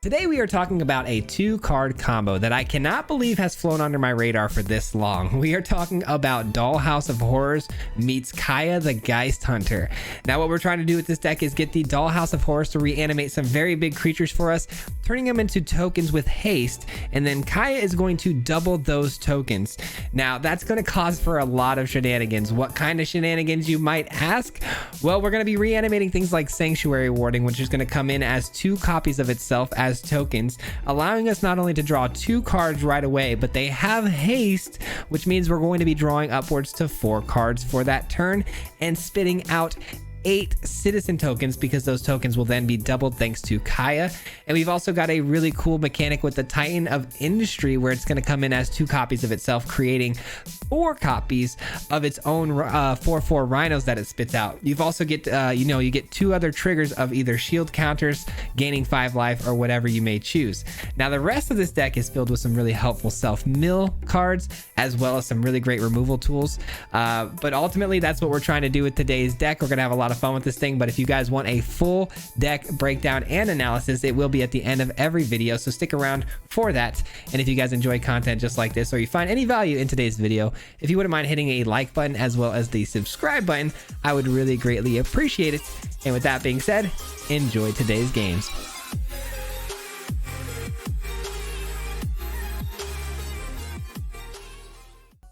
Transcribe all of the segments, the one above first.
Today we are talking about a 2-card combo that I cannot believe has flown under my radar for this long. We are talking about Dollhouse of Horrors meets Kaya the Geist Hunter. Now what we're trying to do with this deck is get the Dollhouse of Horrors to reanimate some very big creatures for us, turning them into tokens with haste, and then Kaya is going to double those tokens. Now that's going to cause for a lot of shenanigans. What kind of shenanigans, you might ask? Well, we're going to be reanimating things like Sanctuary Warding, which is going to come in as 2 copies of itself as tokens, allowing us not only to draw 2 cards right away, but they have haste, which means we're going to be drawing upwards to 4 cards for that turn and spitting out 8 citizen tokens, because those tokens will then be doubled thanks to Kaya. And we've also got a really cool mechanic with the Titan of Industry, where it's going to come in as 2 copies of itself, creating 4 copies of its own 4/4 rhinos that it spits out. You've also get you get 2 other triggers of either shield counters, gaining 5 life, or whatever you may choose. Now the rest of this deck is filled with some really helpful self-mill cards, as well as some really great removal tools, but ultimately that's what we're trying to do with today's deck. We're gonna have a lot of fun with this thing, but if you guys want a full deck breakdown and analysis, it will be at the end of every video, so stick around for that. And if you guys enjoy content just like this, or you find any value in today's video, if you wouldn't mind hitting a like button as well as the subscribe button, I would really greatly appreciate it. And with that being said, enjoy today's games.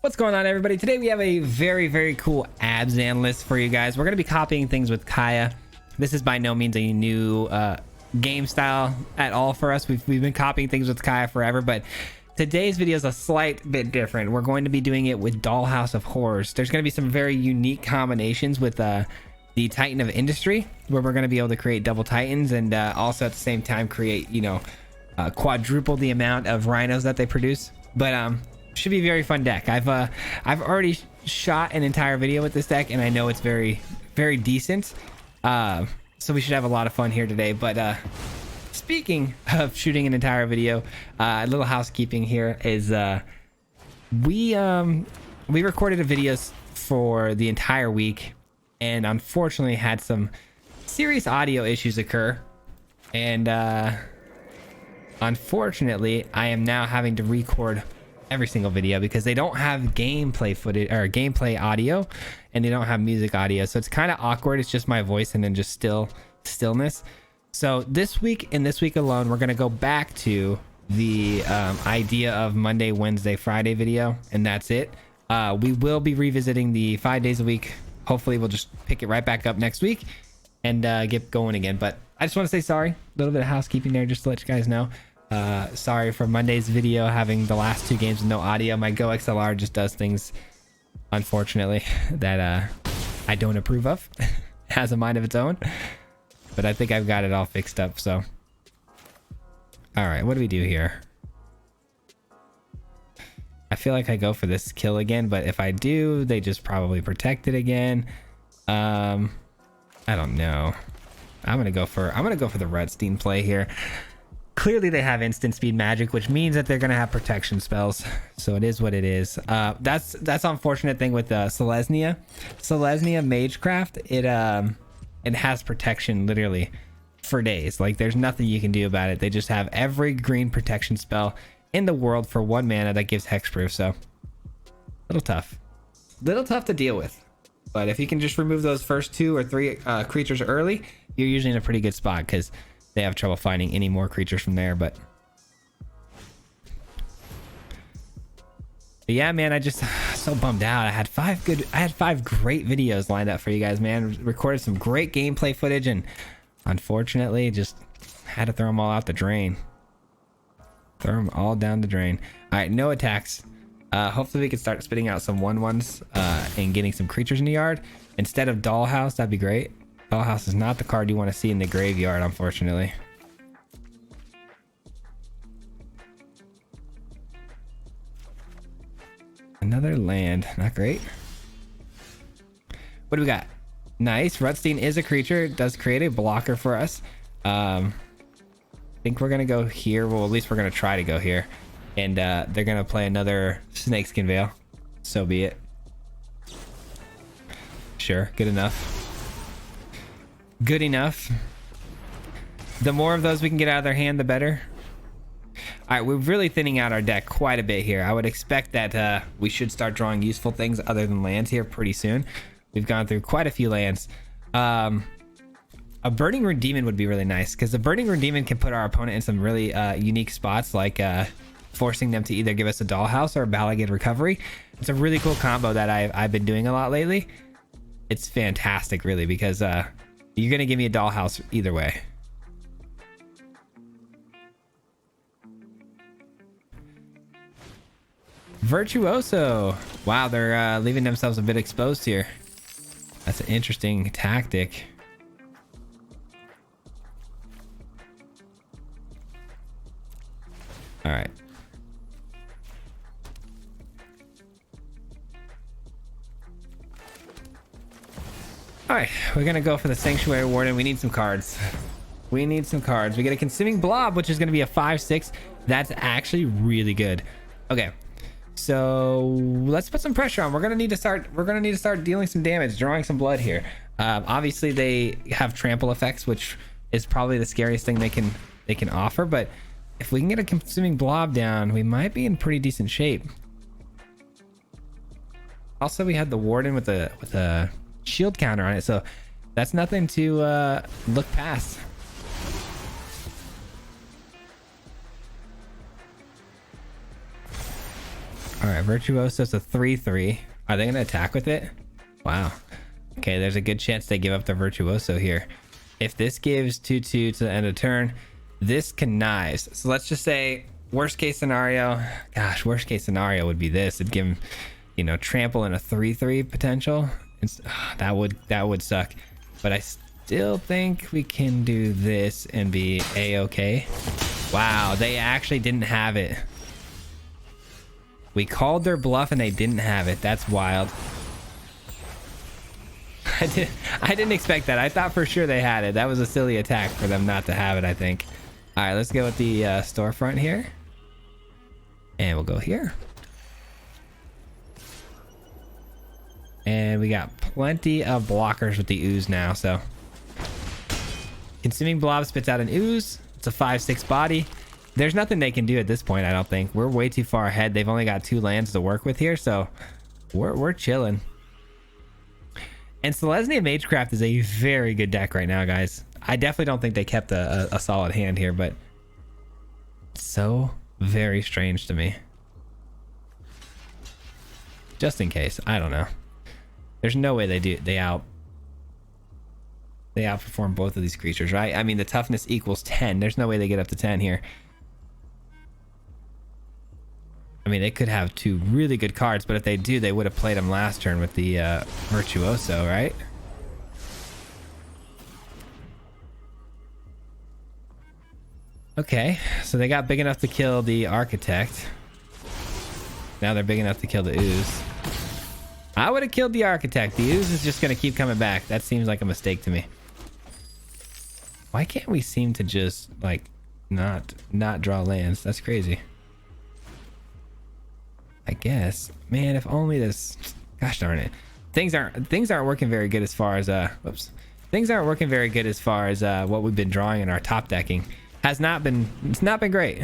What's going on, everybody? Today we have a very cool ABZAN list for you guys. We're going to be copying things with Kaya. This is by no means a new game style at all for us. We've been copying things with Kaya forever, but today's video is a slight bit different. We're going to be doing it with Dollhouse of Horrors. There's going to be some very unique combinations with the Titan of Industry, where we're going to be able to create double Titans and also at the same time create, quadruple the amount of rhinos that they produce. But should be a very fun deck. I've already shot an entire video with this deck, and I know it's very decent. So we should have a lot of fun here today. But speaking of shooting an entire video, a little housekeeping here is we recorded a videos for the entire week, and unfortunately had some serious audio issues occur, and unfortunately I am now having to record every single video because they don't have gameplay footage or gameplay audio, and they don't have music audio, so it's kind of awkward. It's just my voice and then just stillness. So this week and this week alone, we're going to go back to the idea of Monday, Wednesday, Friday video, and that's it. We will be revisiting the 5 days a week. Hopefully we'll just pick it right back up next week and get going again. But I just want to say sorry, a little bit of housekeeping there just to let you guys know. Sorry for Monday's video having the last 2 games with no audio. My Go XLR just does things, unfortunately, that I don't approve of. Has a mind of its own, but I think I've got it all fixed up. So all right, what do we do here? I feel like I go for this kill again, but if I do, they just probably protect it again. I don't know. I'm gonna go for the Redstein play here. Clearly they have instant speed magic, which means that they're going to have protection spells. So it is what it is. That's unfortunate thing with Selesnya Magecraft. It has protection literally for days. Like there's nothing you can do about it. They just have every green protection spell in the world for 1 mana that gives hexproof. So little tough to deal with. But if you can just remove those first 2 or 3 creatures early, you're usually in a pretty good spot, because they have trouble finding any more creatures from there. But yeah, man, I just so bummed out. I had 5 great videos lined up for you guys, man. Recorded some great gameplay footage, and unfortunately just had to throw them all out the drain. Throw them all down the drain. All right, no attacks. Hopefully we can start spitting out some 1/1s and getting some creatures in the yard instead of Dollhouse. That'd be great. Dollhouse is not the card you want to see in the graveyard, unfortunately. Another land, not great. What do we got? Nice. Redstein is a creature. It does create a blocker for us. I think we're gonna go here. Well, at least we're gonna try to go here, and they're gonna play another Snakeskin Veil. So be it. Sure, good enough. Good enough. The more of those we can get out of their hand, the better. All right, we're really thinning out our deck quite a bit here. I would expect that we should start drawing useful things other than lands here pretty soon. We've gone through quite a few lands. A Burning Rune Demon would be really nice because the Burning Rune Demon can put our opponent in some really unique spots, like forcing them to either give us a Dollhouse or a Balagid Recovery. It's a really cool combo that I've been doing a lot lately. It's fantastic, really, because you're going to give me a Dollhouse either way. Virtuoso. Wow, they're leaving themselves a bit exposed here. That's an interesting tactic. All right. All right, we're gonna go for the Sanctuary Warden. We need some cards. We need some cards. We get a Consuming Blob, which is gonna be a 5/6. That's actually really good. Okay, so let's put some pressure on. We're gonna need to start dealing some damage, drawing some blood here. Obviously, they have trample effects, which is probably the scariest thing they can offer. But if we can get a Consuming Blob down, we might be in pretty decent shape. Also, we had the Warden with a shield counter on it, so that's nothing to look past. All right, Virtuoso's a 3/3. Are they going to attack with it? Wow. Okay, there's a good chance they give up the Virtuoso here. If this gives 2/2 to the end of turn, this connives. So let's just say worst case scenario. Gosh, worst case scenario would be this. It'd give him, you know, trample and a 3/3 potential. That would suck. But I still think we can do this and be a-okay. Wow, they actually didn't have it. We called their bluff and they didn't have it. That's wild. I didn't expect that. I thought for sure they had it. That was a silly attack for them not to have it, I think. All right, let's go with the storefront here. And we'll go here. And we got plenty of blockers with the ooze now, so. Consuming Blob spits out an ooze. It's a 5/6 body. There's nothing they can do at this point, I don't think. We're way too far ahead. They've only got 2 lands to work with here, so we're chilling. And Selesnya Magecraft is a very good deck right now, guys. I definitely don't think they kept a solid hand here, but it's so very strange to me. Just in case, I don't know. There's no way they outperform both of these creatures, right? I mean, the toughness equals 10. There's no way they get up to 10 here. I mean, they could have 2 really good cards, but if they do, they would have played them last turn with the Virtuoso, right? Okay, so they got big enough to kill the Architect. Now they're big enough to kill the Ooze. I would have killed the Architect. The Ooze is just going to keep coming back. That seems like a mistake to me. Why can't we seem to just, like, not draw lands? That's crazy. I guess. Man, if only this... Gosh darn it. Things aren't working very good as far as... Whoops. Things aren't working very good as far as what we've been drawing in our top decking. It's not been great.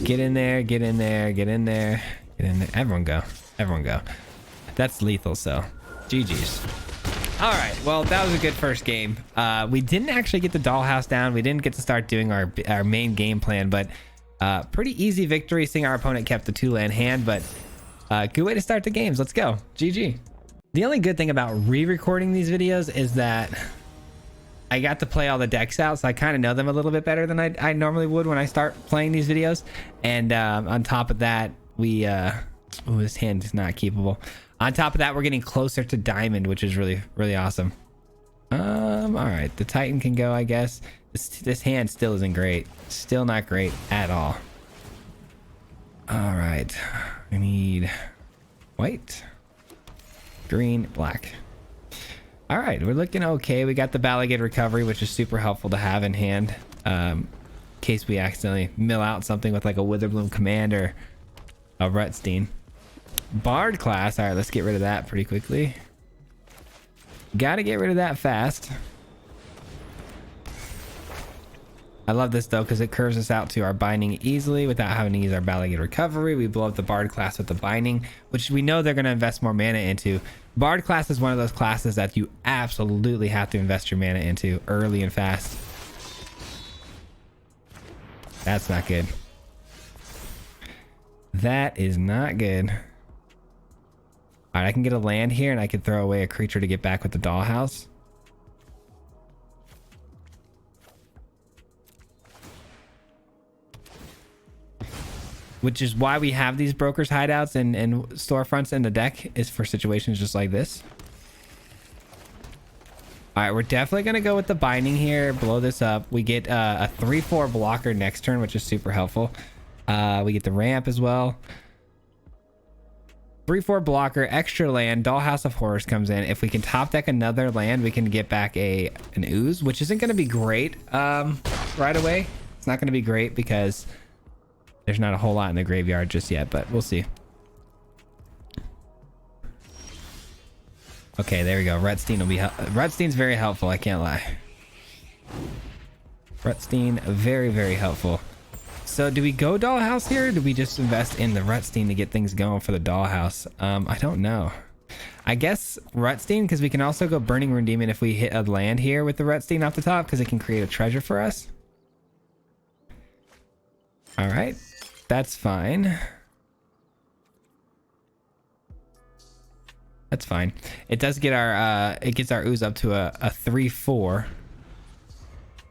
Get in there, get in there, get in there, get in there. Everyone go. Everyone go. That's lethal, so GG's. All right, well, that was a good first game. We didn't actually get the Dollhouse down. We didn't get to start doing our main game plan, but pretty easy victory, seeing our opponent kept the 2-land hand, but good way to start the games. Let's go. GG. The only good thing about re-recording these videos is that I got to play all the decks out, so I kind of know them a little bit better than I normally would when I start playing these videos. And on top of that, we... oh, this hand is not keepable. On top of that, we're getting closer to Diamond, which is really, really awesome. All right, the Titan can go, I guess. This hand still isn't great. Still not great at all. All right, I need white, green, black. All right, we're looking okay. We got the Balagid Recovery, which is super helpful to have in hand, in case we accidentally mill out something with like a Witherbloom Command or a Rutstein. Bard class. All right, let's get rid of that pretty quickly. Gotta get rid of that fast. I love this though because it curves us out to our binding easily without having to use our Balaguer recovery. We blow up the Bard class with the binding, which we know they're going to invest more mana into. Bard class is one of those classes that you absolutely have to invest your mana into early and fast. That's not good. That is not good. All right, I can get a land here and I can throw away a creature to get back with the dollhouse. Which is why we have these brokers hideouts and storefronts in the deck, is for situations just like this. All right, we're definitely going to go with the binding here, blow this up. We get a 3/4 blocker next turn, which is super helpful. We get the ramp as well. 3/4 blocker, extra land, Dollhouse of Horrors comes in. If we can top deck another land, we can get back an ooze, which isn't going to be great right away. It's not going to be great because there's not a whole lot in the graveyard just yet, but we'll see. Okay, there we go. Rutstein will be Rutstein's very helpful, I can't lie. Rutstein, very, very helpful. So do we go Dollhouse here, or do we just invest in the Rutstein to get things going for the Dollhouse? I don't know. I guess Rutstein, because we can also go Burning Rune Demon if we hit a land here with the Rutstein off the top, because it can create a treasure for us. All right. That's fine. That's fine. It does get our it gets our ooze up to a 3/4.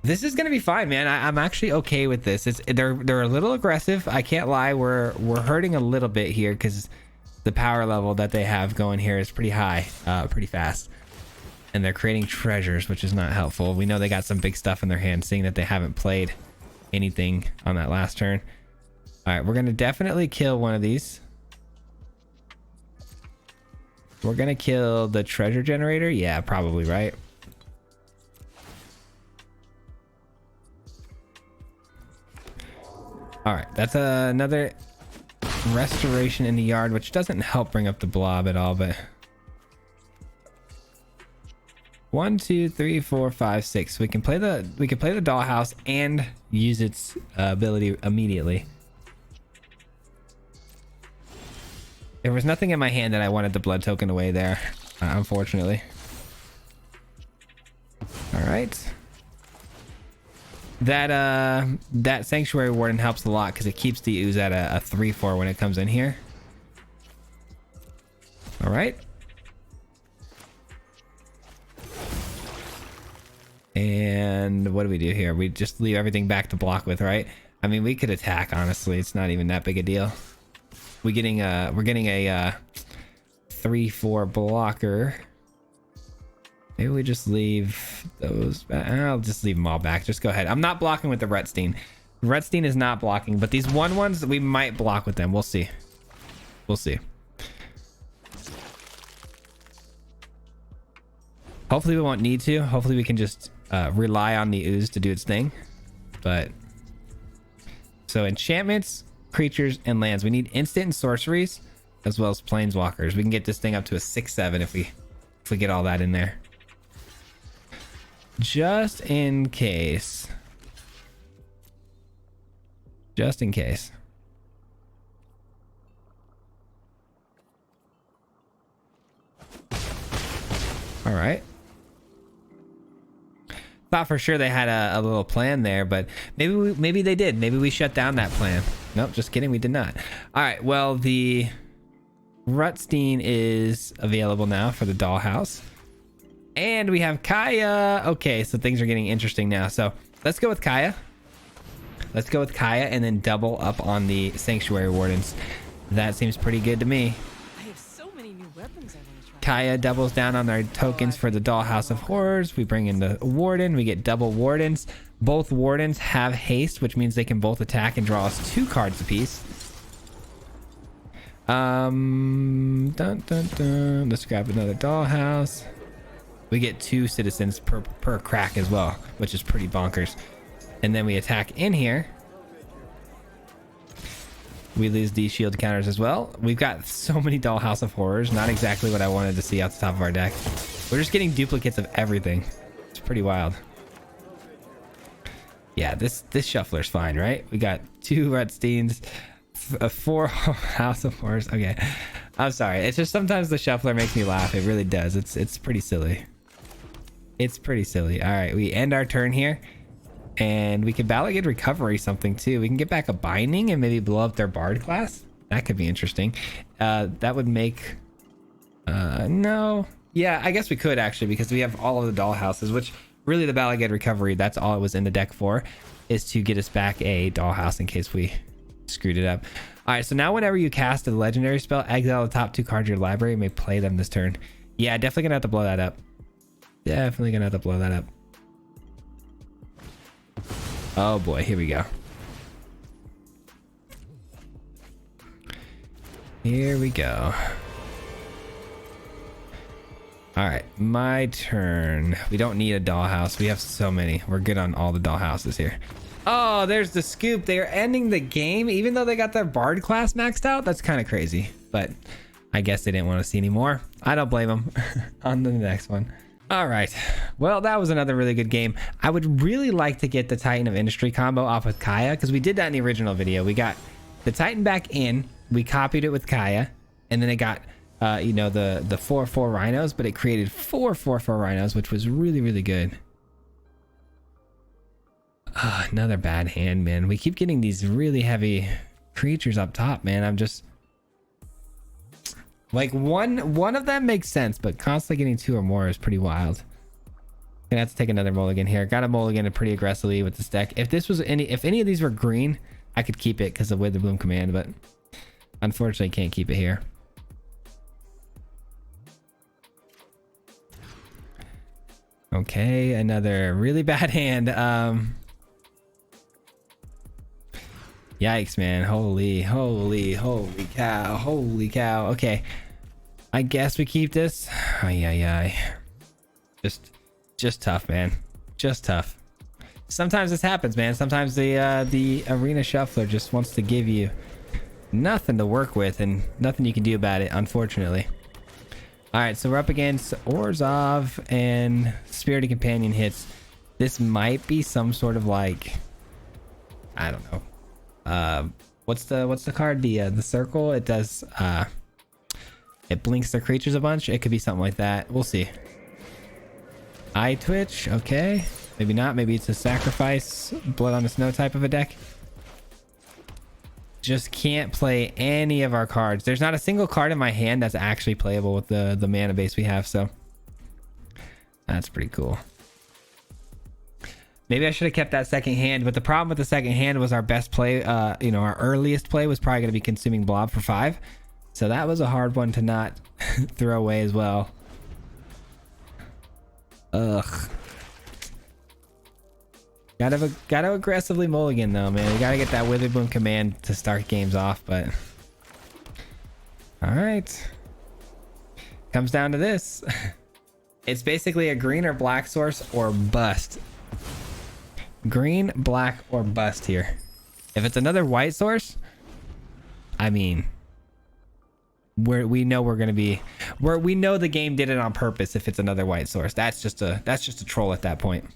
This is gonna be fine, man. I'm actually okay with this. They're a little aggressive. I can't lie. We're hurting a little bit here because the power level that they have going here is pretty high, pretty fast, and they're creating treasures, which is not helpful. We know they got some big stuff in their hand, seeing that they haven't played anything on that last turn. All right, we're gonna definitely kill one of these. We're gonna kill the treasure generator. Yeah, probably, right? All right, that's another restoration in the yard, which doesn't help bring up the blob at all, but 1, 2, 3, 4, 5, 6. We can play the dollhouse and use its ability immediately. There was nothing in my hand that I wanted the blood token away there, unfortunately. All right. That Sanctuary Warden helps a lot because it keeps the ooze at a 3/4 when it comes in here. All right. And what do we do here? We just leave everything back to block with, right? I mean, we could attack, honestly. It's not even that big a deal. We're getting a 3/4 blocker. Maybe we just leave those. I'll just leave them all back. Just go ahead. I'm not blocking with the Rutstein. Rutstein is not blocking, but these ones we might block with them. We'll see. We'll see. Hopefully we won't need to. Hopefully we can just rely on the ooze to do its thing. But so enchantments, creatures, and lands. We need instant and sorceries as well as planeswalkers. We can get this thing up to a 6/7 if we get all that in there. Just in case. Just in case. All right. Thought for sure they had a little plan there, but maybe they did. Maybe we shut down that plan. Nope, just kidding. We did not. All right. Well, the Rutstein is available now for the dollhouse. And we have Kaya. Okay, so things are getting interesting now. So let's go with Kaya. Let's go with Kaya and then double up on the Sanctuary Wardens. That seems pretty good to me. I have so many new weapons I want to try. Kaya doubles down on our tokens for the Dollhouse of Horrors. We bring in the Warden. We get double Wardens. Both Wardens have haste, which means they can both attack and draw us 2 cards apiece. Dun, dun, dun. Let's grab another Dollhouse. We get 2 citizens per crack as well, which is pretty bonkers. And then we attack in here. We lose these shield counters as well. We've got so many Dollhouse of Horrors. Not exactly what I wanted to see off the top of our deck. We're just getting duplicates of everything. It's pretty wild. Yeah, this shuffler's fine, right? We got 2 Rutsteins, 4 House of Horrors. Okay, I'm sorry. It's just sometimes the shuffler makes me laugh. It really does. It's pretty silly. It's pretty silly. All right, we end our turn here, and we can Balagid Recovery something too. We can get back a Binding and maybe blow up their Bard class. That could be interesting. That would make no. Yeah, I guess we could actually, because we have all of the Dollhouses, which really the Balagid Recovery, that's all it was in the deck for, is to get us back a Dollhouse in case we screwed it up. All right, so now whenever you cast a legendary spell, exile the top 2 cards of your library. You may play them this turn. Yeah, definitely gonna have to blow that up. Definitely gonna have to blow that up. Oh boy, here we go. Here we go. All right, my turn. We don't need a Dollhouse. We have so many. We're good on all the Dollhouses here. Oh, there's the scoop. They are ending the game even though they got their Bard class maxed out. That's kind of crazy, but I guess they didn't want to see any more. I don't blame them. On to the next one. All right, well, that was another really good game. I would really like to get the Titan of Industry combo off with Kaya, because we did that in the original video. We got the Titan back in, we copied it with Kaya, and then it got you know, the 4/4 rhinos, but it created 4/4/4 rhinos, which was really, really good. Another bad hand, man. We keep getting these really heavy creatures up top, man. I'm just like, one of them makes sense, but constantly getting 2 or more is pretty wild. Gonna have to take another mulligan here. Got a mulligan pretty aggressively with this deck. If any of these were green, I could keep it because of Wither Bloom command, but unfortunately can't keep it here. Okay, another really bad hand. Yikes, man. Holy cow. Okay, I guess we keep this. Just tough, man. Just tough. Sometimes this happens, man. Sometimes the arena shuffler just wants to give you nothing to work with and nothing you can do about it, unfortunately. All right, so we're up against Orzhov and Spirited Companion hits. This might be some sort of like, I don't know. What's the card? The circle. It does. It blinks their creatures a bunch. It could be something like that. We'll see. Eye Twitch. Okay, maybe not. Maybe it's a sacrifice Blood on the Snow type of a deck. Just can't play any of our cards. There's not a single card in my hand that's actually playable with the mana base we have, so that's pretty cool. Maybe I should have kept that second hand, but the problem with the second hand was our best play, you know, our earliest play was probably going to be Consuming Blob for 5, so that was a hard one to not throw away as well. Ugh. Gotta aggressively mulligan though, man. We gotta get that Wither Bloom command to start games off, but all right. Comes down to this. It's basically a green or black source or bust. Green, black, or bust here. If it's another white source, I mean, we know we're gonna be we know the game did it on purpose. If it's another white source, that's just a troll at that point.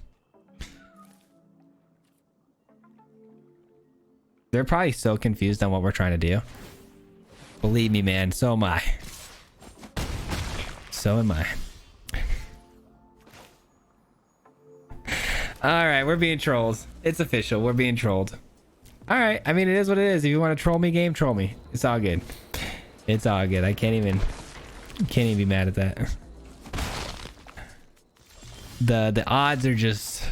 They're probably so confused on what we're trying to do. Believe me, man. So am I. So am I. All right, we're being trolls. It's official. We're being trolled. All right. I mean, it is what it is. If you want to troll me, game, troll me. It's all good. It's all good. I can't even be mad at that. The odds are just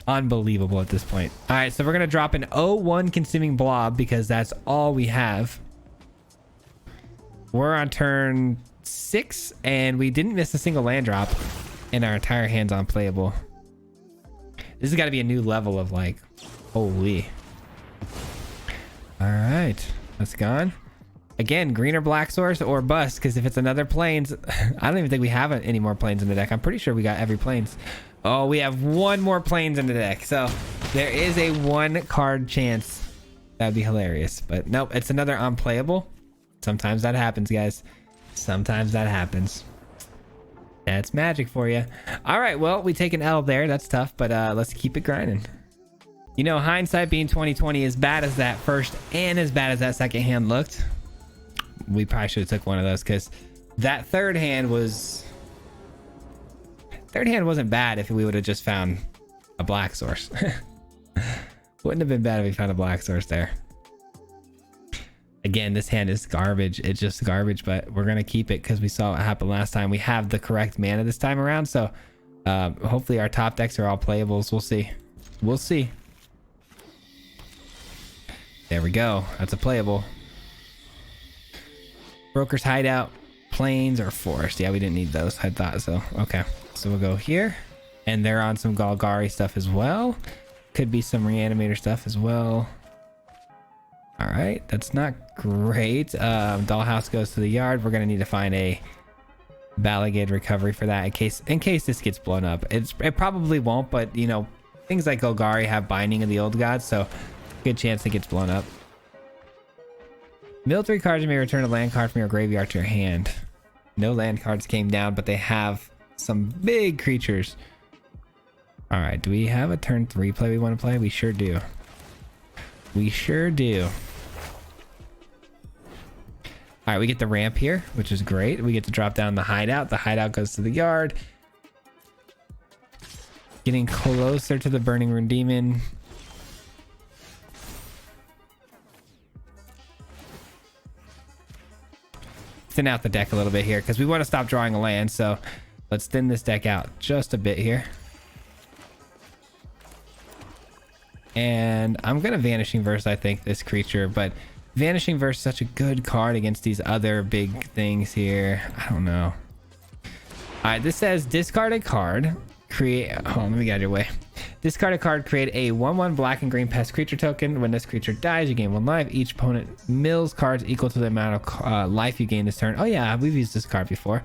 unbelievable at this point. All right, so we're gonna drop an 0/1 Consuming Blob because that's all we have. We're on turn 6 and we didn't miss a single land drop, and our entire hand's unplayable. This has got to be a new level of like, holy. All right, that's gone. Again, green or black source or bust, because if it's another plains, I don't even think we have any more plains in the deck. I'm pretty sure we got every plains. Oh, we have one more plains in the deck, so there is a 1 card chance That'd be hilarious. But nope, it's another unplayable. Sometimes that happens, guys. Sometimes that happens. That's magic for you. All right, well, we take an L there. That's tough, but let's keep it grinding. You know, hindsight being 2020, as bad as that first and as bad as that second hand looked, we probably should have took one of those, because that third hand wasn't bad if we would have just found a black source. Wouldn't have been bad if we found a black source there. Again, this hand is garbage. It's just garbage, but we're gonna keep it because we saw what happened last time. We have the correct mana this time around, so hopefully our top decks are all playables. We'll see. We'll see. There we go. That's a playable. Broker's Hideout, Plains, or Forest. Yeah, we didn't need those. I thought so. Okay, so we'll go here, and they're on some Golgari stuff as well. Could be some Reanimator stuff as well. All right, that's not great. Dollhouse goes to the yard. We're gonna need to find a Balagade recovery for that in case this gets blown up. It probably won't, but you know, things like Golgari have binding of the old gods, so good chance it gets blown up. Mill 3 cards may return a land card from your graveyard to your hand. No land cards came down, but they have some big creatures. All right, do we have a turn 3 play we want to play? We sure do. We sure do. All right, we get the ramp here, which is great. We get to drop down the hideout. The hideout goes to the yard. Getting closer to the Burning Rune Demon. Thin out the deck a little bit here because we want to stop drawing a land, so let's thin this deck out just a bit here. And I'm gonna Vanishing Verse, I think, this creature, but Vanishing Verse is such a good card against these other big things here. I don't know. All right, this says discard a card, create, oh, let me get out of your way. Discard a card, create a 1/1 black and green pest creature token. When this creature dies, you gain 1 life. Each opponent mills cards equal to the amount of life you gain this turn. Oh yeah, we've used this card before.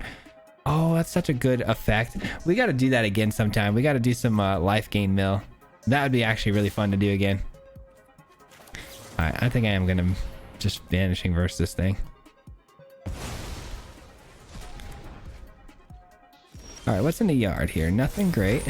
Oh, that's such a good effect. We got to do that again sometime. We got to do some life gain mill. That would be actually really fun to do again. All right, I think I am gonna just Vanishing Verse this thing. All right, what's in the yard here? Nothing great.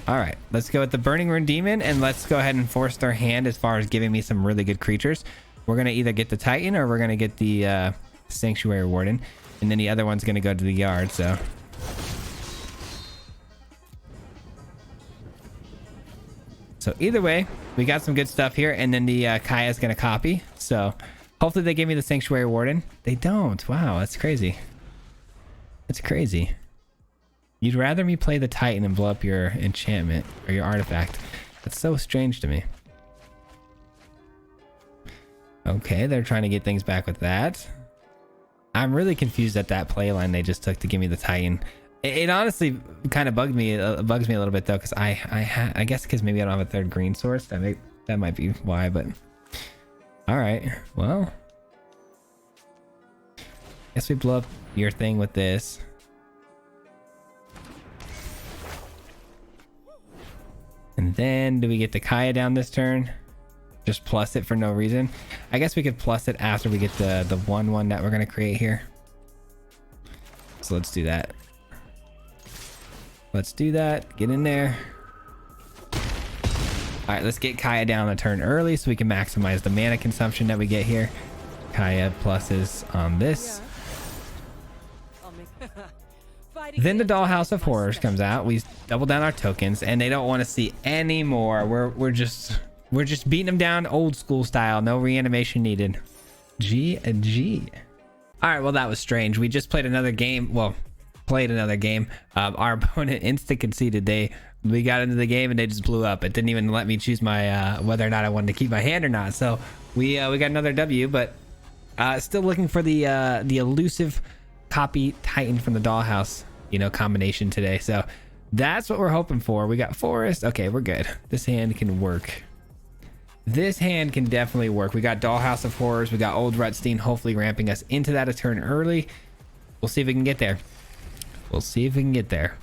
All right, let's go with the Burning Rune Demon, and let's go ahead and force their hand as far as giving me some really good creatures. We're gonna either get the Titan or we're gonna get the Sanctuary Warden, and then the other one's gonna go to the yard. So either way, we got some good stuff here, and then the Kaya's gonna copy. So hopefully they give me the Sanctuary Warden. They don't. Wow, that's crazy. That's crazy. You'd rather me play the Titan and blow up your enchantment or your artifact. That's so strange to me. Okay, they're trying to get things back with that. I'm really confused at that play line they just took to give me the Titan. It honestly kind of bugs me a little bit though, because I guess because maybe I don't have a third green source. That might be why. But all right, well, guess we blow up your thing with this. And then do we get the Kaya down this turn? Just plus it for no reason. I guess we could plus it after we get the 1/1 that we're gonna create here. So let's do that. Let's do that. Get in there. All right, let's get Kaya down a turn early so we can maximize the mana consumption that we get here. Kaya pluses on this. Then the Dollhouse of Horrors comes out. We double down our tokens, and they don't want to see any more. We're just beating them down old school style. No reanimation needed. G. All right, well, that was strange. We just played another game. Well, played another game. Our opponent instant conceded. We got into the game and they just blew up. It didn't even let me choose my whether or not I wanted to keep my hand or not. So we got another W, but still looking for the elusive copy Titan from the Dollhouse, combination today. So that's what we're hoping for. We got Forest. Okay, we're good. This hand can work. This hand can definitely work. We got Dollhouse of Horrors. We got Old Rutstein hopefully ramping us into that a turn early. We'll see if we can get there. We'll see if we can get there.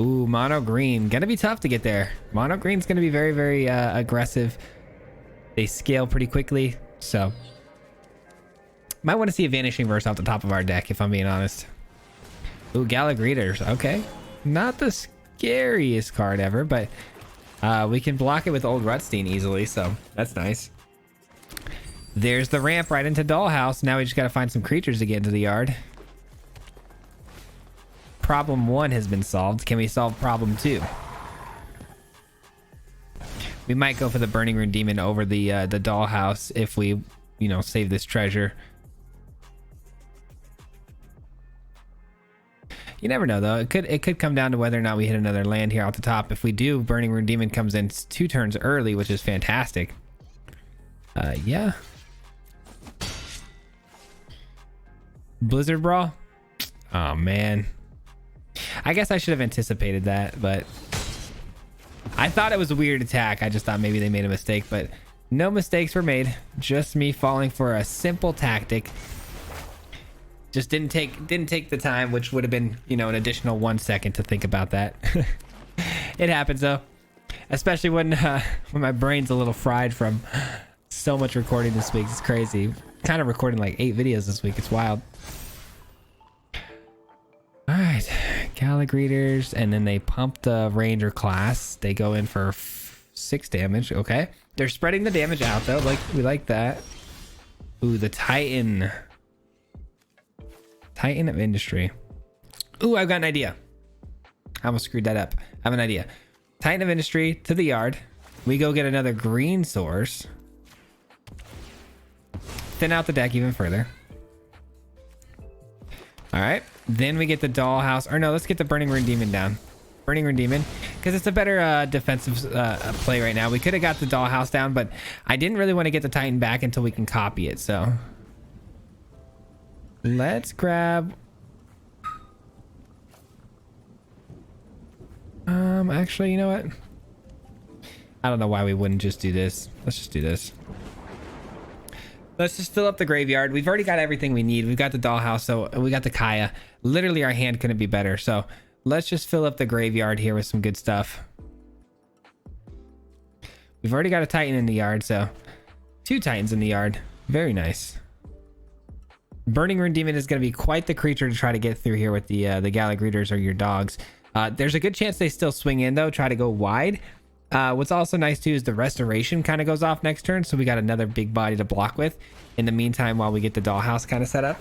Ooh, mono green. Gonna be tough to get there. Mono green's gonna be very, very aggressive. They scale pretty quickly, so might want to see a Vanishing Verse off the top of our deck, if I'm being honest. Ooh, Galagreeters. Okay. Not the scariest card ever, but we can block it with Old Rutstein easily, so that's nice. There's the ramp right into Dollhouse. Now we just got to find some creatures to get into the yard. Problem 1 has been solved. Can we solve problem 2? We might go for the Burning Rune Demon over the Dollhouse if we, you know, save this treasure. You never know, though. It could come down to whether or not we hit another land here off the top. If we do, Burning Rune Demon comes in 2 turns early, which is fantastic. Yeah. Blizzard Brawl? Oh, man. I guess I should have anticipated that, but I thought it was a weird attack. I just thought maybe they made a mistake, but no mistakes were made. Just me falling for a simple tactic. Just didn't take the time, which would have been, you know, an additional 1 second to think about that. It happens though, especially when my brain's a little fried from so much recording this week. It's crazy. Kind of recording like 8 videos this week. It's wild. All right, Galagreeters, and then they pump the Ranger class. They go in for 6 damage. Okay, they're spreading the damage out though. Like, we like that. Ooh, the Titan. Titan of Industry. Ooh, I've got an idea. I almost screwed that up. I have an idea. Titan of Industry to the yard. We go get another green source. Thin out the deck even further. All right. Then we get the Dollhouse. Or no, let's get the Burning Rune Demon down. Burning Rune Demon. Because it's a better defensive play right now. We could have got the Dollhouse down, but I didn't really want to get the Titan back until we can copy it, so... Let's grab... Actually, you know what? I don't know why we wouldn't just do this. Let's just do this. Let's just fill up the graveyard. We've already got everything we need. We've got the Dollhouse, so we got the Kaya. Literally, our hand couldn't be better. So let's just fill up the graveyard here with some good stuff. We've already got a Titan in the yard, so 2 Titans in the yard. Very nice. Burning Rune Demon is going to be quite the creature to try to get through here with the Galagreeters or your dogs. There's a good chance they still swing in though, try to go wide. What's also nice too is the Restoration kind of goes off next turn, so we got another big body to block with in the meantime while we get the Dollhouse kind of set up.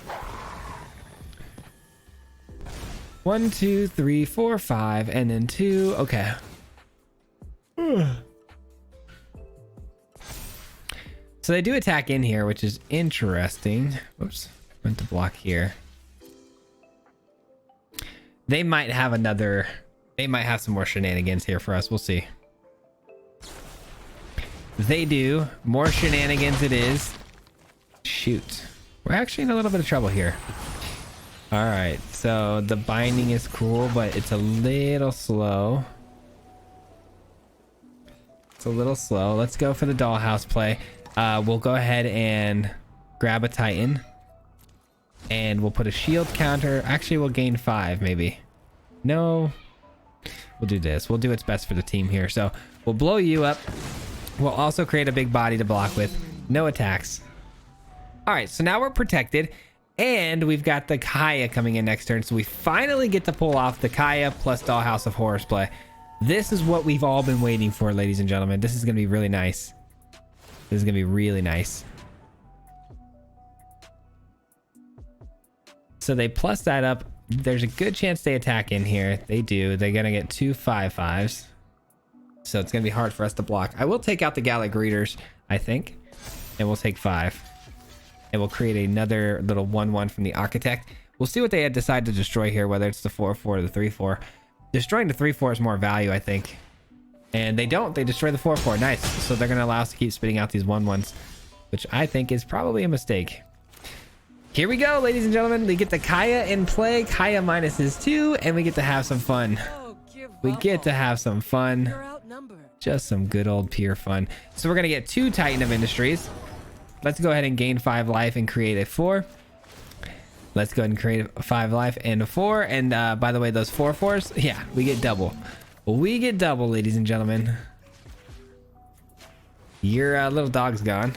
1, 2, 3, 4, 5, and then 2. Okay. So they do attack in here, which is interesting. Whoops. Went to block here. They might have another... They might have some more shenanigans here for us. We'll see. They do. More shenanigans it is. Shoot. We're actually in a little bit of trouble here. Alright. So the binding is cool, but it's a little slow. It's a little slow. Let's go for the Dollhouse play. We'll go ahead and grab a Titan. And we'll put a shield counter. Actually, we'll gain 5, maybe. No. We'll do this. We'll do what's best for the team here. So we'll blow you up. We'll also create a big body to block with. No attacks. All right, so now we're protected. And we've got the Kaya coming in next turn. So we finally get to pull off the Kaya plus Dollhouse of Horrors play. This is what we've all been waiting for, ladies and gentlemen. This is going to be really nice. This is going to be really nice. So they plus that up. There's a good chance they attack in here. They do. They're going to get 2 5/5s. So it's going to be hard for us to block. I will take out the Galagreeters, I think. And we'll take 5. And we'll create another little 1/1 from the Architect. We'll see what they had decided to destroy here, whether it's the 4/4 or the 3/4. Destroying the 3/4 is more value, I think. And they don't. They destroy the 4/4. Nice. So they're going to allow us to keep spitting out these 1/1s, which I think is probably a mistake. Here we go, ladies and gentlemen. We get the Kaya in play. Kaya minus is 2, and we get to have some fun. We get to have some fun. Just some good old pure fun. So we're going to get 2 Titan of Industries. Let's go ahead and gain 5 life and create a 4. Let's go ahead and create a 5 life and a 4. And by the way, those 4/4s, yeah, we get double. We get double, ladies and gentlemen. Your little dog's gone.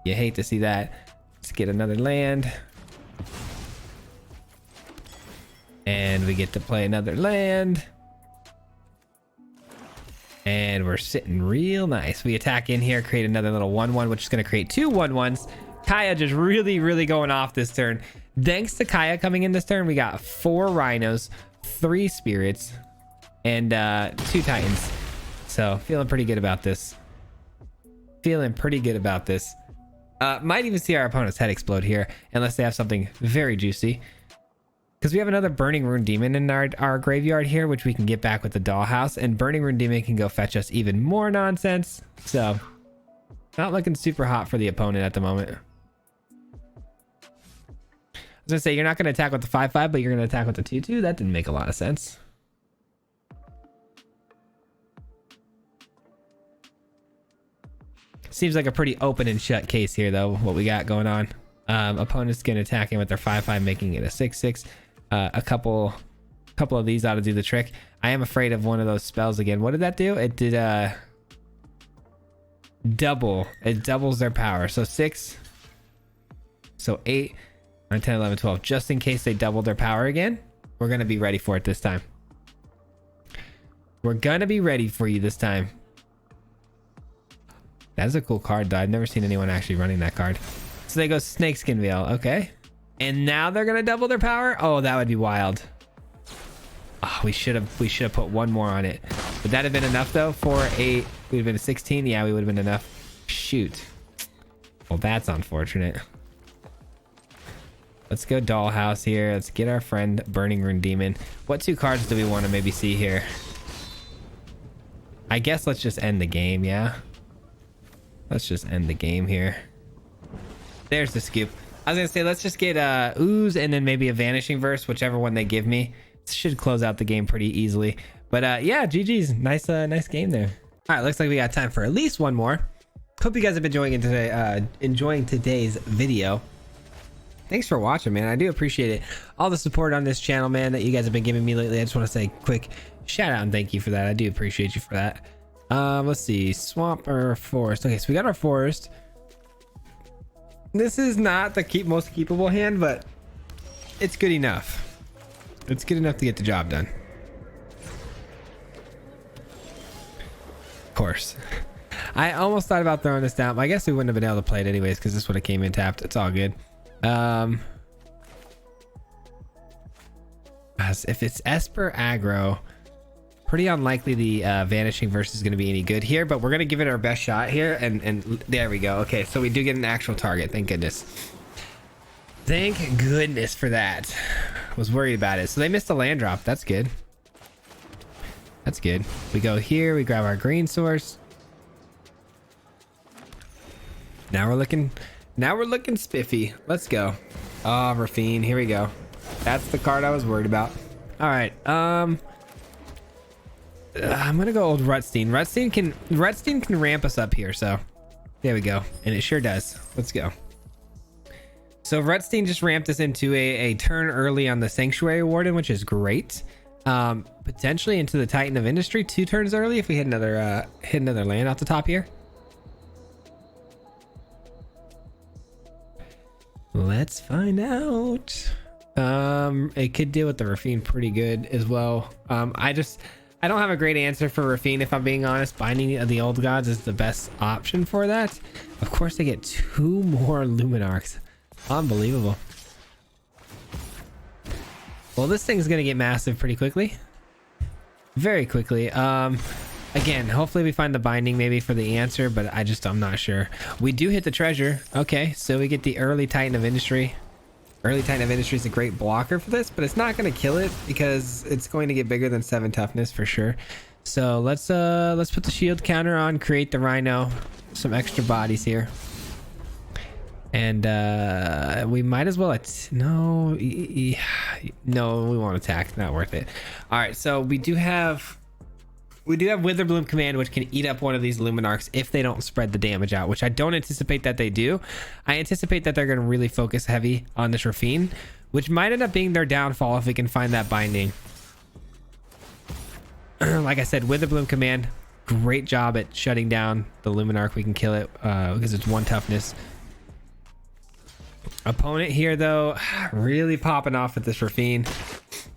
You hate to see that. Let's get another land. And we get to play another land. And we're sitting real nice. We attack in here, create another little 1/1, which is going to create 2 1/1s. Kaya just really going off this turn. Thanks to Kaya coming in this turn, we got 4 rhinos, 3 spirits, and 2 titans. So feeling pretty good about this. Might even see our opponent's head explode here, unless they have something very juicy. Because we have another Burning Rune Demon in our graveyard here, which we can get back with the Dollhouse. And Burning Rune Demon can go fetch us even more nonsense. So, not looking super hot for the opponent at the moment. I was going to say, you're not going to attack with the 5/5, but you're going to attack with the 2/2. That didn't make a lot of sense. Seems like a pretty open and shut case here, though, what we got going on. Opponent's going to attack in with their 5/5, making it a 6/6. A couple of these ought to do the trick. I am afraid of one of those spells again. What did that do? It did double. It doubles their power. So 6. So 8, 9, 10, 11, 12. Just in case they double their power again, we're going to be ready for it this time. We're going to be ready for you this time. That's a cool card, though. I've never seen anyone actually running that card. So they go Snakeskin Veil. Okay. And now they're going to double their power? Oh, that would be wild. Oh, we should have put 1 more on it. Would that have been enough, though? 4, 8. We'd have been a 16. Yeah, we would have been enough. Shoot. Well, that's unfortunate. Let's go Dollhouse here. Let's get our friend Burning Rune Demon. What 2 cards do we want to maybe see here? I guess let's just end the game, yeah? Let's just end the game here. There's the scoop. I was gonna say let's just get Ooze and then maybe a Vanishing Verse, whichever one they give me. This should close out the game pretty easily. But yeah, GG's. Nice game there. All right, looks like we got time for at least 1 more. Hope you guys have been enjoying today's video. Thanks for watching, man. I do appreciate it. All the support on this channel, man, that you guys have been giving me lately. I just want to say quick shout out and thank you for that. I do appreciate you for that. Let's see, swamp or forest. Okay, so we got our forest. This is not the most keepable hand, but it's good enough. It's good enough to get the job done. Of course. I almost thought about throwing this down, but I guess we wouldn't have been able to play it anyways because this would have came in tapped. It's all good. If it's Esper aggro, pretty unlikely the Vanishing Verse is going to be any good here, but we're going to give it our best shot here. And there we go. Okay, so we do get an actual target. Thank goodness. Thank goodness for that. Was worried about it. So they missed a land drop. That's good. That's good. We go here. We grab our green source. Now we're looking spiffy. Let's go. Oh, Rafine. Here we go. That's the card I was worried about. All right. I'm gonna go old Rutstein. Rutstein can ramp us up here. So there we go. And it sure does. Let's go. So Rutstein just ramped us into a turn early on the Sanctuary Warden, which is great. Potentially into the Titan of Industry 2 turns early if we hit another land off the top here. Let's find out. It could deal with the Rafine pretty good as well. I don't have a great answer for Rafine, if I'm being honest. Binding of the Old Gods is the best option for that. Of course, they get 2 more Luminarchs. Unbelievable. Well, this thing's gonna get massive pretty quickly. Very quickly. Again, hopefully we find the binding maybe for the answer, but I'm not sure. We do hit the treasure. Okay, so we get the early Titan of Industry. Early Titan of Industry is a great blocker for this, but it's not going to kill it because it's going to get bigger than 7 toughness for sure. So let's put the shield counter on, create the Rhino, some extra bodies here. And we might as well no, we won't attack. Not worth it. All right, so we do have We do have Witherbloom Command, which can eat up one of these Luminarchs if they don't spread the damage out, which I don't anticipate that they do. I anticipate that they're going to really focus heavy on this Rafine, which might end up being their downfall if we can find that binding. Like I said, Witherbloom Command, great job at shutting down the Luminarch. We can kill it because it's 1 toughness. Opponent here, though, really popping off with this Rafine.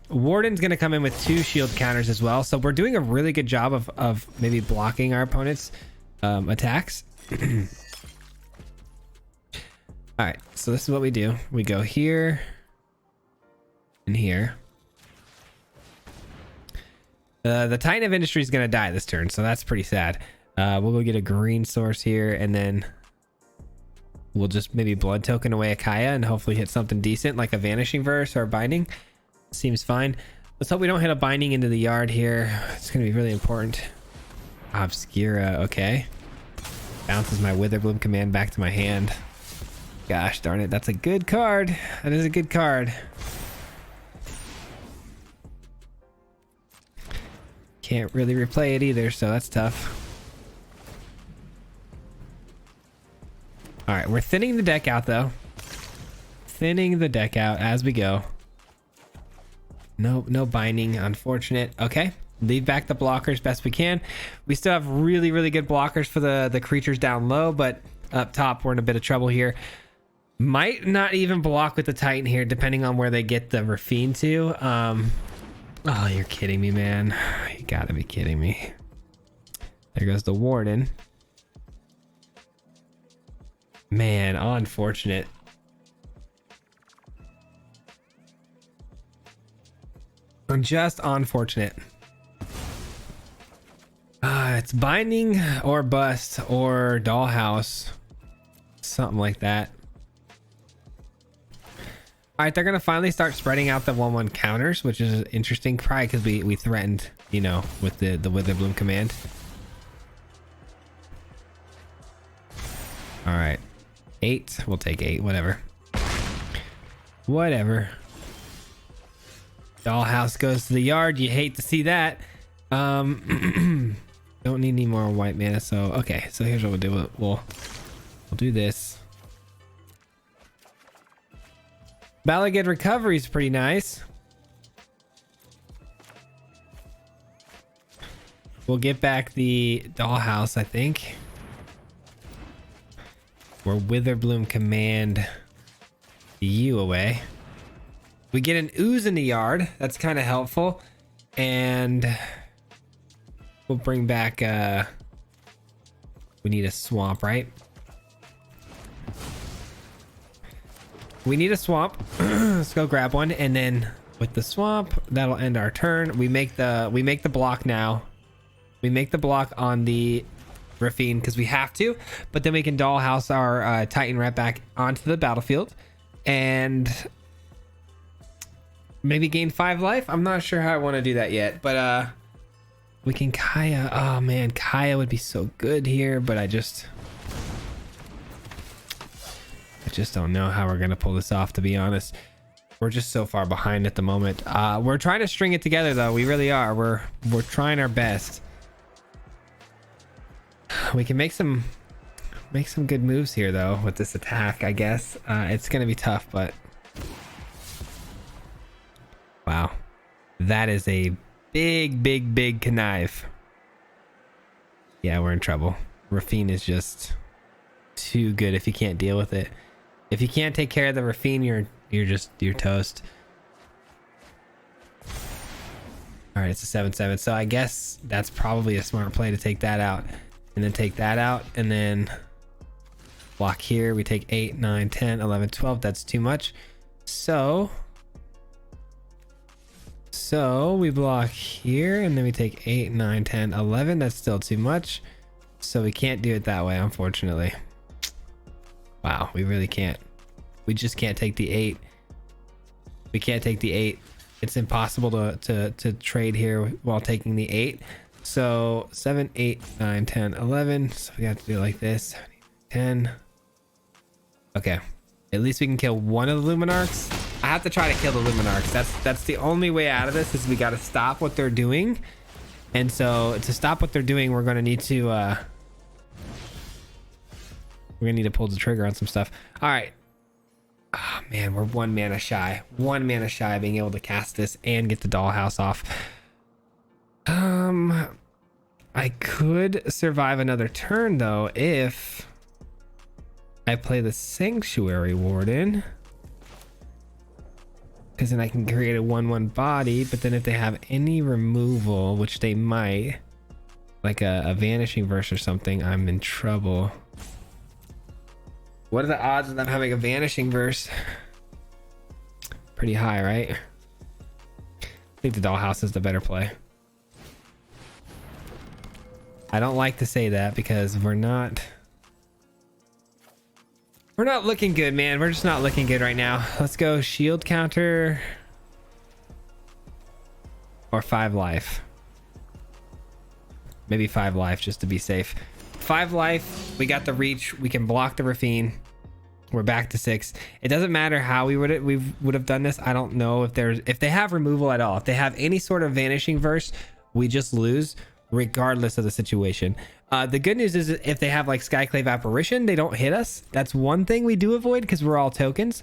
Warden's going to come in with 2 shield counters as well. So we're doing a really good job of maybe blocking our opponent's attacks. All right, so this is what we do. We go here and here. The Titan of Industry is going to die this turn, so that's pretty sad. We'll go get a green source here, and then we'll just maybe blood token away a Kaya and hopefully hit something decent like a Vanishing Verse or a Binding. Seems fine. Let's hope we don't hit a Binding into the yard here. It's going to be really important. Obscura, okay. Bounces my Witherbloom Command back to my hand. Gosh darn it, that's a good card. That is a good card. Can't really replay it either, so that's tough. All right, we're thinning the deck out though. Thinning the deck out as we go. No binding, unfortunate. Okay, leave back the blockers best we can. We still have really good blockers for the creatures down low, but up top we're in a bit of trouble here. Might not even block with the Titan here, depending on where they get the Rafine to. Oh, you're kidding me, man. You gotta be kidding me. There goes the Warden. Man, unfortunate. Just unfortunate. It's binding or bust or dollhouse. Something like that. All right, they're going to finally start spreading out the 1/1 counters, which is interesting. Probably because we threatened, you know, with the Witherbloom Command. All right. 8. We'll take 8. Whatever. Whatever. Dollhouse goes to the yard. You hate to see that. Don't need any more white mana. So okay. So here's what we'll do. We'll do this. Balagad Recovery is pretty nice. We'll get back the Dollhouse, I think. Or Witherbloom Command you away. We get an Ooze in the yard. That's kind of helpful. And we'll bring back we need a swamp, right? We need a swamp. Let's go grab one, and then with the swamp, that'll end our turn. We make the block now. We make the block on the Rafine because we have to, but then we can Dollhouse our Titan Rat back onto the battlefield and maybe gain 5 life. I'm not sure how I want to do that yet, but we can Kaya. Oh man, Kaya would be so good here, but I just don't know how we're gonna pull this off, to be honest. We're just so far behind at the moment. We're trying to string it together though. We really are. We're trying our best. We can make some good moves here though with this attack, I guess. It's gonna be tough, but wow, that is a big connive. Yeah, we're in trouble. Rafine is just too good if you can't deal with it. If you can't take care of the Rafine, you're toast. All right, it's a 7/7. So I guess that's probably a smart play to take that out and then take that out and then block here. We take 8, 9, 10, 11, 12. That's too much. So we block here and then we take 8, 9, 10, 11. That's still too much. So we can't do it that way, unfortunately. Wow, we really can't. We just can't take the 8. We can't take the 8. It's impossible to trade here while taking the 8. So 7, 8, 9, 10, 11. So we have to do it like this. 10. Okay. At least we can kill one of the Luminarchs. I have to try to kill the Luminarchs. That's the only way out of this, is we got to stop what they're doing And so to stop what they're doing, we're going to need to pull the trigger on some stuff. All right. Oh man, we're 1 mana shy. 1 mana shy of being able to cast this and get the dollhouse off. I could survive another turn though if I play the Sanctuary Warden, because then I can create a 1/1 body. But then if they have any removal, which they might, like a Vanishing Verse or something, I'm in trouble. What are the odds of them having a Vanishing Verse? Pretty high, right? I think the dollhouse is the better play. I don't like to say that because we're not looking good, man. We're just not looking good right now. Let's go shield counter or 5 life. Maybe 5 life just to be safe. 5 life. We got the reach. We can block the Rafine. We're back to 6. It doesn't matter how we would have done this. I don't know if they have removal at all. If they have any sort of Vanishing Verse, we just lose regardless of the situation. The good news is if they have like Skyclave Apparition, they don't hit us. That's one thing we do avoid because we're all tokens.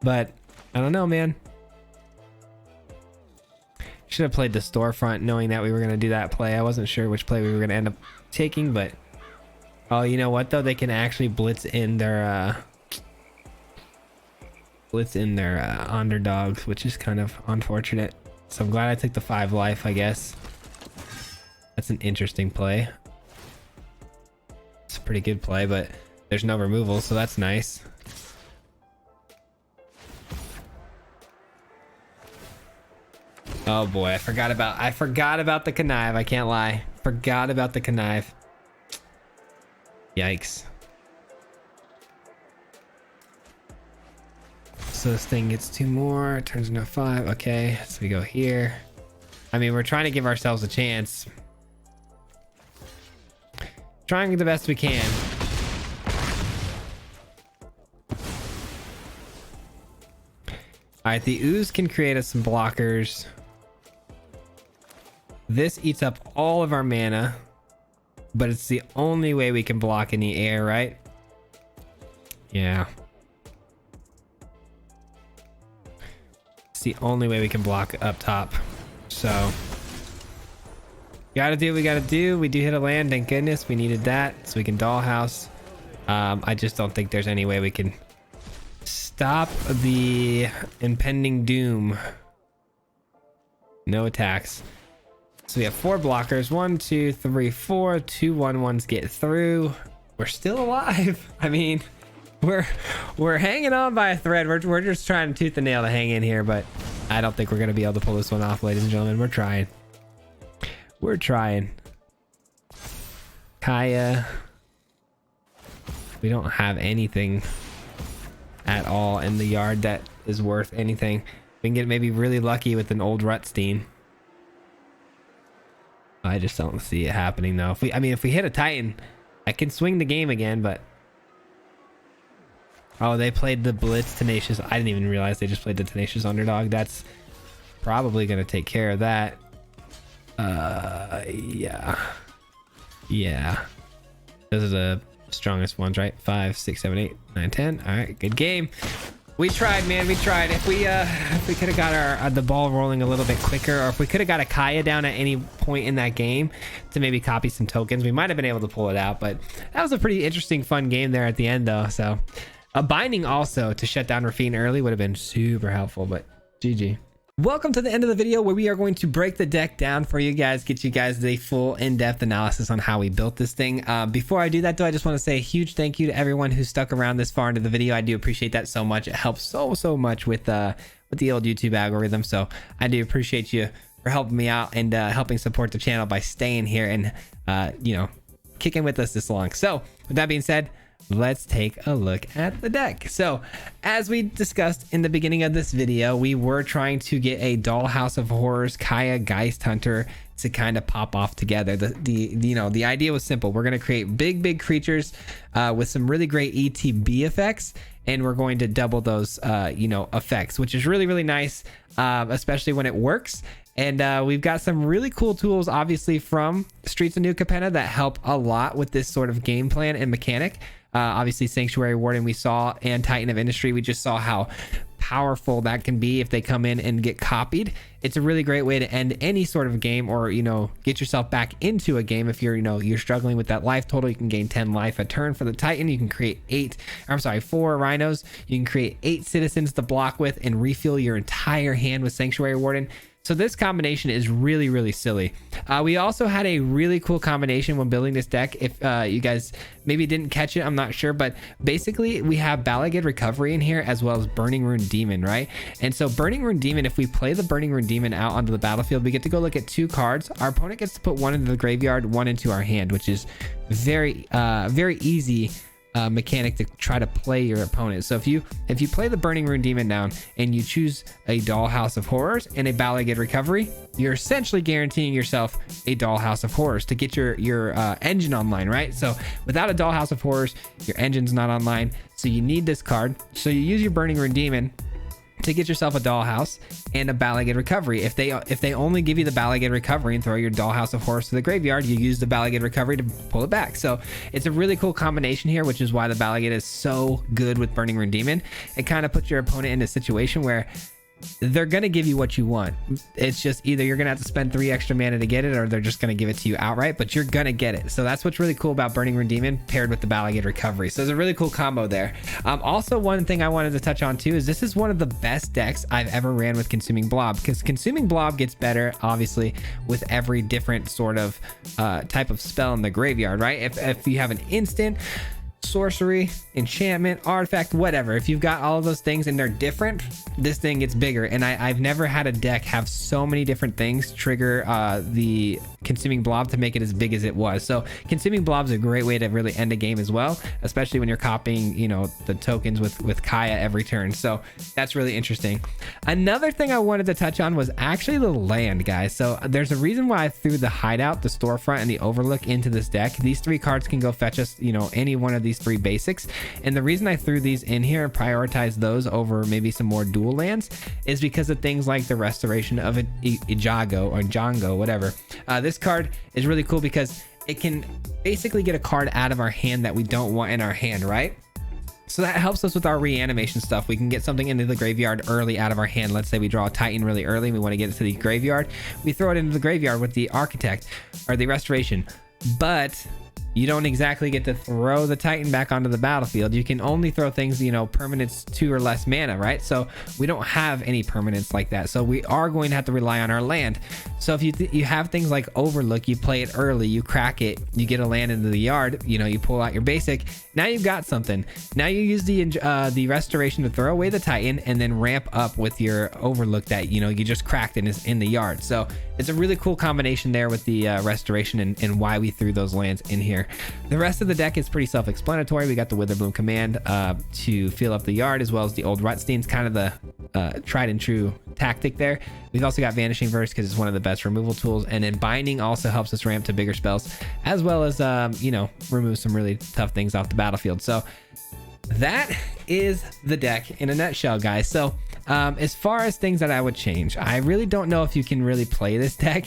But I don't know, man. Should have played the Storefront knowing that we were going to do that play. I wasn't sure which play we were going to end up taking, but oh, you know what though? They can actually blitz in their underdogs, which is kind of unfortunate. So I'm glad I took the 5 life, I guess. That's an interesting play. It's a pretty good play, but there's no removal, so that's nice. Oh boy, I forgot about the connive. I can't lie. Forgot about the connive. Yikes. So this thing gets 2 more, turns into 5. Okay, so we go here. I mean, we're trying to give ourselves a chance. Trying the best we can. All right, the ooze can create us some blockers. This eats up all of our mana, but it's the only way we can block in the air, right? Yeah. It's the only way we can block up top. So gotta do what we gotta do. We do hit a land, thank goodness. We needed that so we can dollhouse. I just don't think there's any way we can stop the impending doom. No attacks. So we have 4 blockers. 1, 2, 3, 4. 2 1/1s get through. We're still alive. I mean, we're hanging on by a thread. We're just trying tooth and nail to hang in here, but I don't think we're gonna be able to pull this one off, ladies and gentlemen. We're trying. We're trying. Kaya. We don't have anything at all in the yard that is worth anything. We can get maybe really lucky with an old Rutstein. I just don't see it happening though. If we hit a Titan, I can swing the game again, but oh, they played the Blitz Tenacious. I didn't even realize they just played the Tenacious Underdog. That's probably gonna take care of that. Yeah. Those are the strongest ones, right? 5, 6, 7, 8, 9, 10. All right, good game. We tried, man. We tried. If we could have got the ball rolling a little bit quicker, or if we could have got a Kaya down at any point in that game to maybe copy some tokens, we might have been able to pull it out. But that was a pretty interesting, fun game there at the end, though. So a binding also to shut down Rafine early would have been super helpful. But GG. Welcome to the end of the video where we are going to break the deck down for you guys, get you guys the full in-depth analysis on how we built this thing. Before I do that though, I just want to say a huge thank you to everyone who stuck around this far into the video. I do appreciate that so much. It helps so much with the old YouTube algorithm. So I do appreciate you for helping me out and helping support the channel by staying here and kicking with us this long. So with that being said, let's take a look at the deck. So as we discussed in the beginning of this video, we were trying to get a Dollhouse of Horrors Kaya Geist Hunter to kind of pop off together. The idea was simple. We're going to create big creatures with some really great ETB effects, and we're going to double those effects, which is really nice, especially when it works. And we've got some really cool tools, obviously, from Streets of New Capenna that help a lot with this sort of game plan and mechanic. Obviously, Sanctuary Warden we saw, and Titan of Industry. We just saw how powerful that can be if they come in and get copied. It's a really great way to end any sort of game, or get yourself back into a game. If you're struggling with that life total, you can gain 10 life a turn for the Titan. You can create 4 rhinos. You can create 8 citizens to block with and refill your entire hand with Sanctuary Warden. So this combination is really, really silly. We also had a really cool combination when building this deck. If you guys maybe didn't catch it, I'm not sure, but basically we have Balagid Recovery in here, as well as Burning Rune Demon, right? And so Burning Rune Demon, if we play the Burning Rune Demon out onto the battlefield, we get to go look at 2 cards. Our opponent gets to put 1 into the graveyard, 1 into our hand, which is very easy mechanic to try to play your opponent. So if you play the Burning Rune Demon down and you choose a Dollhouse of Horrors and a Balagid Recovery, you're essentially guaranteeing yourself a Dollhouse of Horrors to get your engine online, right? So without a Dollhouse of Horrors, your engine's not online. So you need this card. So you use your Burning Rune Demon to get yourself a Dollhouse and a Balagid Recovery. If they only give you the Balagid Recovery and throw your Dollhouse of Horrors to the graveyard, you use the Balagid Recovery to pull it back. So it's a really cool combination here, which is why the Balagid is so good with Burning Rune Demon. It kind of puts your opponent in a situation where they're gonna give you what you want. It's just either you're gonna have to spend 3 extra mana to get it, or they're just gonna give it to you outright, but you're gonna get it. So that's what's really cool about Burning Rune Demon paired with the Balagid Recovery. So there's a really cool combo there. Also, one thing I wanted to touch on too is this is one of the best decks I've ever ran with Consuming Blob, because Consuming Blob gets better obviously with every different sort of type of spell in the graveyard, right? If you have an instant, sorcery, enchantment, artifact, whatever, if you've got all of those things and they're different, this thing gets bigger. And I've never had a deck have so many different things trigger the Consuming Blob to make it as big as it was. So Consuming Blob is a great way to really end a game as well, especially when you're copying the tokens with Kaya every turn. So that's really interesting. Another thing I wanted to touch on was actually the land, guys. So there's a reason why I threw the Hideout, the Storefront, and the Overlook into this deck. These 3 cards can go fetch us any one of these 3 basics. And the reason I threw these in here and prioritized those over maybe some more dual lands is because of things like the Restoration of Ijago or Django, whatever. This card is really cool because it can basically get a card out of our hand that we don't want in our hand, right? So that helps us with our reanimation stuff. We can get something into the graveyard early out of our hand. Let's say we draw a Titan really early and we want to get it to the graveyard. We throw it into the graveyard with the Architect or the Restoration. But you don't exactly get to throw the Titan back onto the battlefield. You can only throw things, permanents 2 or less mana, right? So we don't have any permanents like that. So we are going to have to rely on our land. So if you have things like Overlook, you play it early, you crack it, you get a land into the yard, you pull out your basic. Now you've got something. Now you use the Restoration to throw away the Titan and then ramp up with your Overlook that, you just cracked and is in the yard. So it's a really cool combination there with the Restoration and why we threw those lands in here. The rest of the deck is pretty self-explanatory. We got the Witherbloom command to fill up the yard, as well as the old Rutstein's kind of the tried and true tactic there. We've also got Vanishing Verse because it's one of the best removal tools, and then Binding also helps us ramp to bigger spells, as well as remove some really tough things off the battlefield. So that is the deck in a nutshell, guys. So as far as things that I would change, I really don't know if you can really play this deck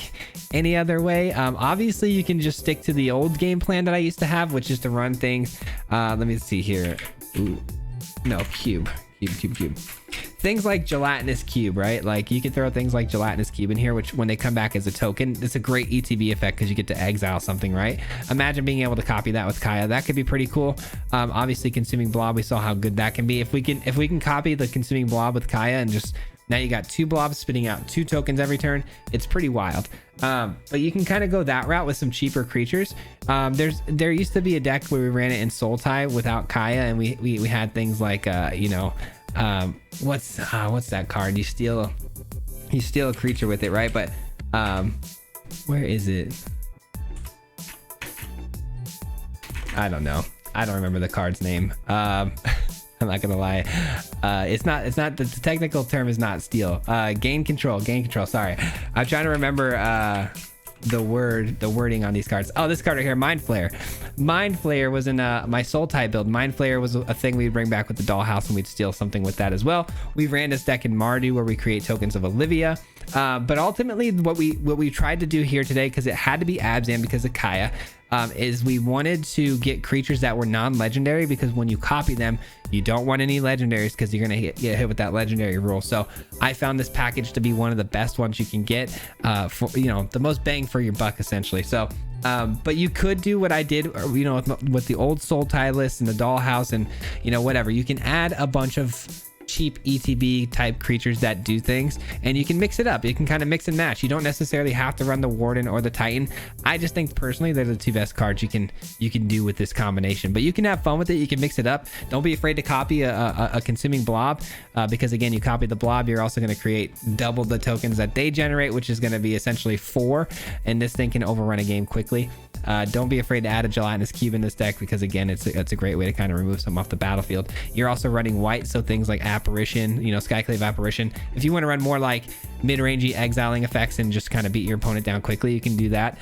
any other way. Obviously you can just stick to the old game plan that I used to have, which is to run things. Let me see here. Ooh, no, cube. Things like Gelatinous Cube, right? Like you can throw things like Gelatinous Cube in here, which when they come back as a token, it's a great ETB effect because you get to exile something, right? Imagine being able to copy that with Kaya. That could be pretty cool. Obviously Consuming Blob, we saw how good that can be. If we can copy the Consuming Blob with Kaya and just now you got 2 blobs spitting out 2 tokens every turn, it's pretty wild. But you can kind of go that route with some cheaper creatures. There used to be a deck where we ran it in Soul Tie without Kaya, and we had things like what's that card? You steal a creature with it, right? But where is it? I don't know. I don't remember the card's name. I'm not gonna lie. It's not the technical term is not steal. Gain control. Sorry. I'm trying to remember the wording on these cards. Oh, this card right here, Mind Flayer. Mind Flayer was in my Soul Tie build. Mind Flayer was a thing we'd bring back with the Dollhouse, and we'd steal something with that as well. We ran this deck in Mardu where we create tokens of Olivia. But ultimately, what we tried to do here today, because it had to be Abzan because of Kaya, is we wanted to get creatures that were non-legendary, because when you copy them, you don't want any legendaries because you're gonna get hit with that legendary rule. So I found this package to be one of the best ones you can get, for the most bang for your buck essentially. So but you could do what I did, with the old Soul Tie list and the Dollhouse and whatever. You can add a bunch of cheap ETB type creatures that do things, and you can mix it up. You can kind of mix and match. You don't necessarily have to run the Warden or the Titan. I just think personally they're the two best cards you can do with this combination, but you can have fun with it. You can mix it up. Don't be afraid to copy a consuming blob, because again, you copy the blob, you're also going to create double the tokens that they generate, which is going to be essentially 4, and this thing can overrun a game quickly. Don't be afraid to add a gelatinous cube in this deck, because again, it's a great way to kind of remove some off the battlefield. You're also running white, so things like Apparition, Skyclave Apparition. If you want to run more like mid-rangey exiling effects and just kind of beat your opponent down quickly, you can do that.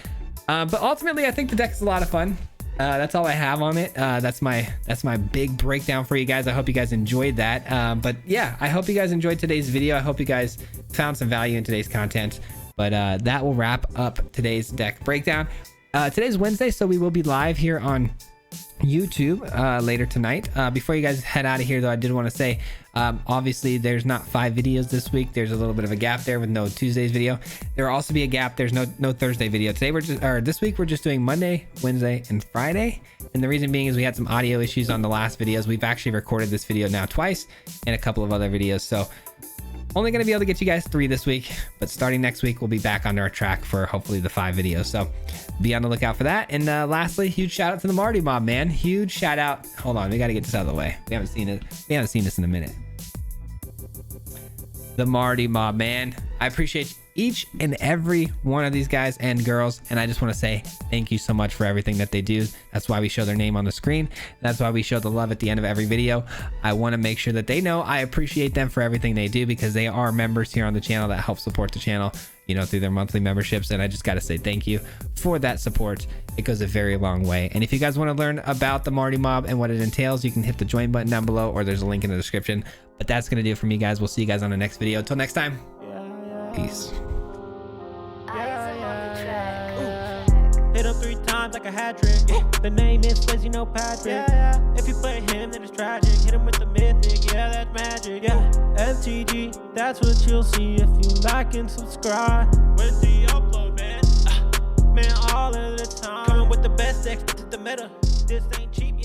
But ultimately, I think the deck is a lot of fun. That's all I have on it. That's my big breakdown for you guys. I hope you guys enjoyed that. But yeah, I hope you guys enjoyed today's video. I hope you guys found some value in today's content. But that will wrap up today's deck breakdown. Today's Wednesday, so we will be live here on YouTube later tonight. Before you guys head out of here though, I did want to say, obviously there's not 5 videos this week. There's a little bit of a gap there with no Tuesday's video. There will also be a gap. There's no Thursday video. This week we're just doing Monday, Wednesday, and Friday. And the reason being is we had some audio issues on the last videos. We've actually recorded this video now twice and a couple of other videos. So only going to be able to get you guys 3 this week, but starting next week, we'll be back on our track for hopefully the 5 videos. So be on the lookout for that. And lastly, huge shout out to the Marty Mob, man. Huge shout out. Hold on, we got to get this out of the way. We haven't seen it. We haven't seen this in a minute. The Marty Mob, man. I appreciate each and every one of these guys and girls, and I just want to say thank you so much for everything that they do. That's why we show their name on the screen. That's why we show the love at the end of every video. I want to make sure that they know I appreciate them for everything they do, because they are members here on the channel that help support the channel, through their monthly memberships. And I just got to say thank you for that support. It goes a very long way. And if you guys want to learn about the Marty Mob and what it entails, you can hit the join button down below, or there's a link in the description. But that's going to do it for me, guys. We'll see you guys on the next video. Until next time, peace. Hit him 3 times like a hat trick. The name is Swayze, no Patrick. If you play him, then it's tragic. Hit him with the mythic, yeah, that's magic. MTG, that's what you'll see if you like and subscribe. Where's the upload, man? Man, all of the time. Coming with the best decks, this is the meta. This ain't cheap.